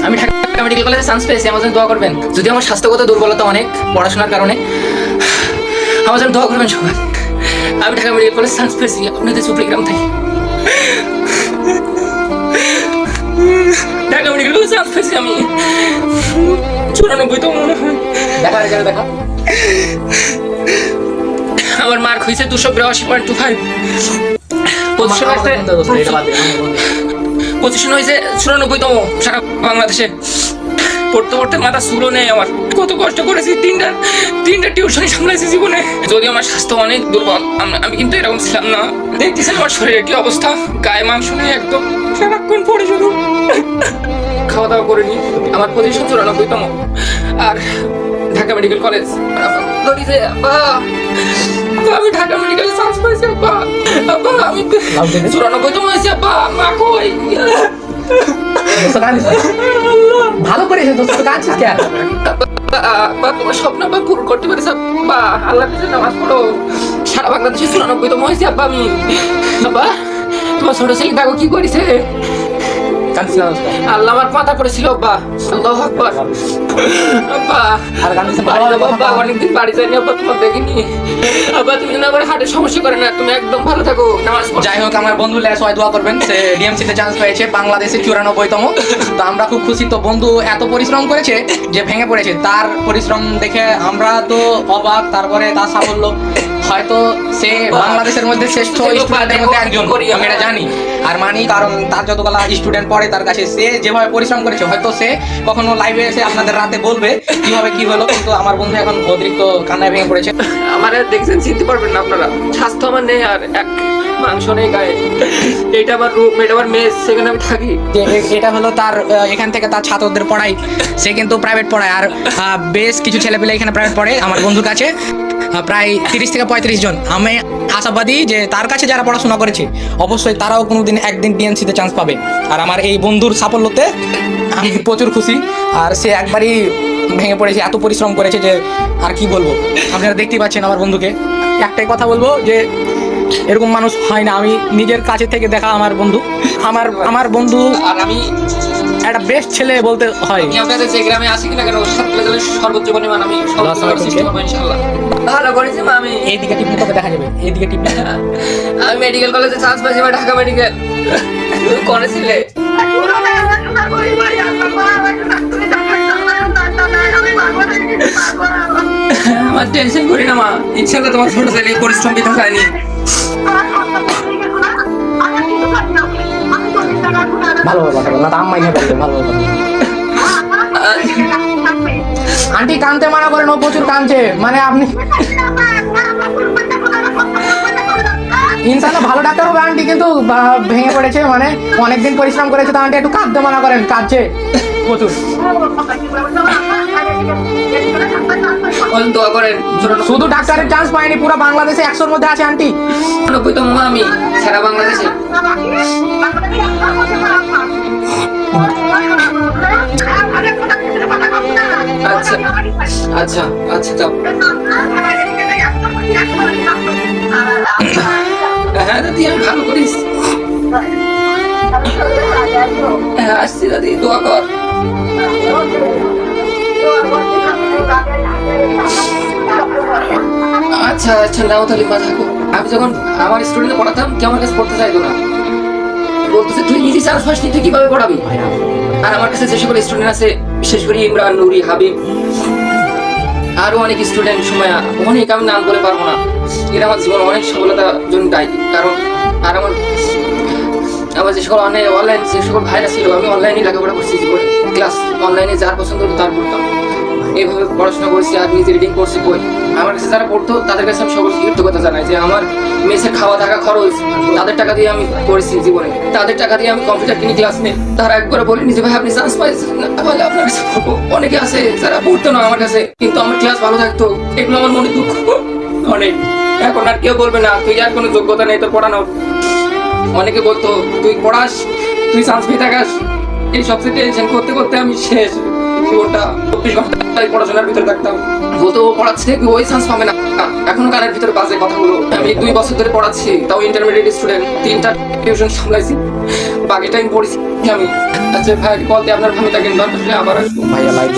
আমি ঢাকা মেডিকেল কলেজে চান্স পেয়েছি, আমার জন্য দোয়া করবেন। যদি আমার স্বাস্থ্যগত দুর্বলতা অনেক পড়াশোনার কারণে, আমার জন্য দোয়া করবেন সবাই। আমি ঢাকা মেডিকেল কলেজে চান্স পেয়েছি আপনাদের চুপড়িগ্রাম থেকে। ঢাকা মেডিকেল কলেজে চান্স পেয়েছি আমি 94তম। দেখা দেখা আমার মার্ক হয়েছে 282.25। পজিশন হয়েছে 94তম সারা বাংলাদেশে। পড়তে পড়তে মাথা চুলো নেই আমার। কত কষ্ট করেছি, তিনটা টিউশন সামলাইছি জীবনে। যদি আমার স্বাস্থ্য অনেক দুর্বল, আমি কিন্তু এরকম ছিলাম না। দেখতেছেন আমার শরীরের কি অবস্থা, গায়ে মাংস নেই একদম, সারাক্ষণ পড়ে শুধু। খাওয়া দাওয়া করিনি। আমার পজিশন 94তম। আর ঢাকা মেডিকেল কলেজ আমি ঢাকা মেডিকেলে চান্স পাইছি আব্বা। আব্বা আমি 94তম হয়েছি আব্বা। মা কই? ভালো করেছে দোস্ত, কাঁদছিস কেন? তোমার স্বপ্ন আব্বা পূরণ করতে পারিস আব্বা। আল্লাহর কাছে নামাজ পড়ো। সারা বাংলাদেশে 94তম হয়েছি আব্বা আমি। আব্বা তোমার ছোট ছেলে দেখো কি করেছে। আল্লাহ আমার মাথা পড়েছিল আব্বা। আল্লাহু আকবার। আব্বা আর কাঁদছিস? আব্বা অনেকদিন বাড়ি যাইনি আব্বা, তোমার দেখিনি আব্বা। তুমি যেন আবার হার্টের সমস্যা করে না, তুমি একদম ভালো থাকো, নামাজ পড়ো। যাই হোক, আমার বন্ধু সবাই দোয়া করবেন, সে ডিএমসিতে চান্স পেয়েছে, বাংলাদেশে 94তম। তো আমরা খুব খুশি। তো বন্ধু এত পরিশ্রম করেছে যে ভেঙে পড়েছে, তার পরিশ্রম দেখে আমরা তো অবাক। তারপরে তার সাফল্য, হয়তো সে বাংলাদেশের মধ্যে শ্রেষ্ঠ স্টুডেন্টের মধ্যে একজন, আমি এটা জানি আর মানি। কারণ তার যতগুলা স্টুডেন্ট পড়ে তার কাছে, সে যেভাবে পরিশ্রম করেছে, হয়তো সে কখনো লাইভে এসে আপনাদের রাতে বলবে কিভাবে কি হলো। কিন্তু আমার বন্ধু এখন অতিরিক্ত কান্নায় ভেঙে পড়েছে। আমার দেখছেন, চিনতে পারবেন না আপনারা। স্বাস্থ্য আমার নেই আর এক মাংস নেই গায়ে। এটা আমার রুম, এটা আমার মেস, সেখানে আমি থাকি। এটা হলো তার, এখান থেকে তার ছাত্রদের পড়াই। সে কিন্তু প্রাইভেট পড়ায়। আর বেশ কিছু ছেলেপেলে এখানে প্রাইভেট পড়ে আমার বন্ধুর কাছে, প্রায় 30 থেকে 35 জন। আমি আশাবাদী যে তার কাছে যারা পড়াশোনা করেছে অবশ্যই তারাও কোনোদিন একদিন ডিএনসিতে চান্স পাবে। আর আমার এই বন্ধুর সাফল্যতে আমি প্রচুর খুশি। আর সে একবারই ভেঙে পড়েছে, এত পরিশ্রম করেছে যে আর কি বলবো। আপনারা দেখতেই পাচ্ছেন আমার বন্ধুকে। একটাই কথা বলবো যে এরকম মানুষ হয় না। আমি নিজের কাছে থেকে দেখা আমার বন্ধু, আমার বন্ধু। আর আমি একটা বেস্ট ছেলে বলতে হয়। আপনাদের যে গ্রামে আসি কিনা কেন, সর্বোচ্চ পরিমাণ আমি ইনশাআল্লাহ ভালো করেছি। মা আমি এইদিকে টিপলে তোকে দেখা যাবে, এইদিকে টিপলে। আমি মেডিকেল কলেজে চান্স পেয়েছি, ঢাকা মেডিকেল করেছিলে। আমার টেনশন করি না মা, ইনশাআল্লাহ তোমার ছোট ছেলে পরিশ্রম বৃথা যায়নি। ভালো কথা বল না, আম্মাই না বলতে ভালো কথা। আন্টি কানতে মানা করেন, ও প্রচুর কানছে। মানে আপনি ইনশাআল্লাহ ভালো ডাক্তার হবে আন্টি, কিন্তু ভেঙে পড়েছে, মানে অনেকদিন পরিশ্রম করেছে। তো আন্টি একটু কাঁদতে মানা করেন, কাঁদছে প্রচুর। দোয়া করেন। শুধু ডাক্তারের চান্স পায়নি, পুরো বাংলাদেশে 100-র মধ্যে আছে আন্টি। 90তম আমি সারা বাংলাদেশে। আচ্ছা আচ্ছা আচ্ছা যাও। হ্যাঁ দাদি আমি ভালো করিস। হ্যাঁ আসছি দাদি, দোয়া কর। আচ্ছা আচ্ছা নাও তাহলে মা থাকো। আমি যখন আমার স্টুডেন্টে পড়াতাম, কেউ আমার কাছে পড়তে চাইতো না, বলতেছে তুই নিজে চান্স পাসনি, তুই কিভাবে পড়াবি। আর আমার কাছে যে সকল স্টুডেন্ট আছে, বিশেষ করে ইমরান, নুরি, হাবিব, আরো অনেক স্টুডেন্ট, সময় অনেক, আমি নাম বলে পারবো না। এরা আমার জীবনে অনেক সফলতার জন্য দায়ী। কারণ আর আমার যে সকল অনলাইন যে সকল ভাইরা ছিল, আমি অনলাইনে লেখাপড়া করছি জীবনে। ক্লাস অনলাইনে যার পছন্দ হতো তার পড়তাম, এইভাবে পড়াশোনা করছি। আর নিজে রিডিং করছি বই। আমার কাছে যারা পড়তো তাদের কাছে আমি সকল কৃতজ্ঞতা জানাই যে আমার মেসে খাওয়া থাকা খরচ তাদের টাকা দিয়ে আমি করেছি জীবনে। তাদের টাকা দিয়ে আমি কম্পিউটার কিনে ক্লাস নেই। তারা একবার বলিনি যে ভাই আপনি চান্স পাইছেন তাহলে আপনার কাছে পড়বো। অনেকে আছে যারা পড়তো না আমার কাছে, কিন্তু আমার ক্লাস ভালো থাকতো। এগুলো আমার মনে দুঃখ অনেক। এখন আর কেউ বলবে না তুই আর কোনো যোগ্যতা নেই তোর পড়ানোর। অনেকে বলতো তুই পড়াস, তুই চান্স পেয়ে থাকাস। এই সবচেয়ে টেনশন করতে করতে আমি শেষ। জীবনটা 24 ঘন্টা পড়াশোনার ভিতরে থাকতাম। ও তো পড়াচ্ছে দেখবি ওই চান্স পাবে না, এখনো কানের ভিতরে বাজে কথাগুলো। আমি 2 বছর ধরে পড়াচ্ছি, তাও ইন্টারমিডিয়েট স্টুডেন্ট, 3টা টিউশন সামলাইছি, বাকি টাইম পড়েছি আমি। আচ্ছা ভাই, কল দিয়ে আপনার ভালো থাকেন, দরকার হলে আবার আসবো। ভাইয়া লাইভ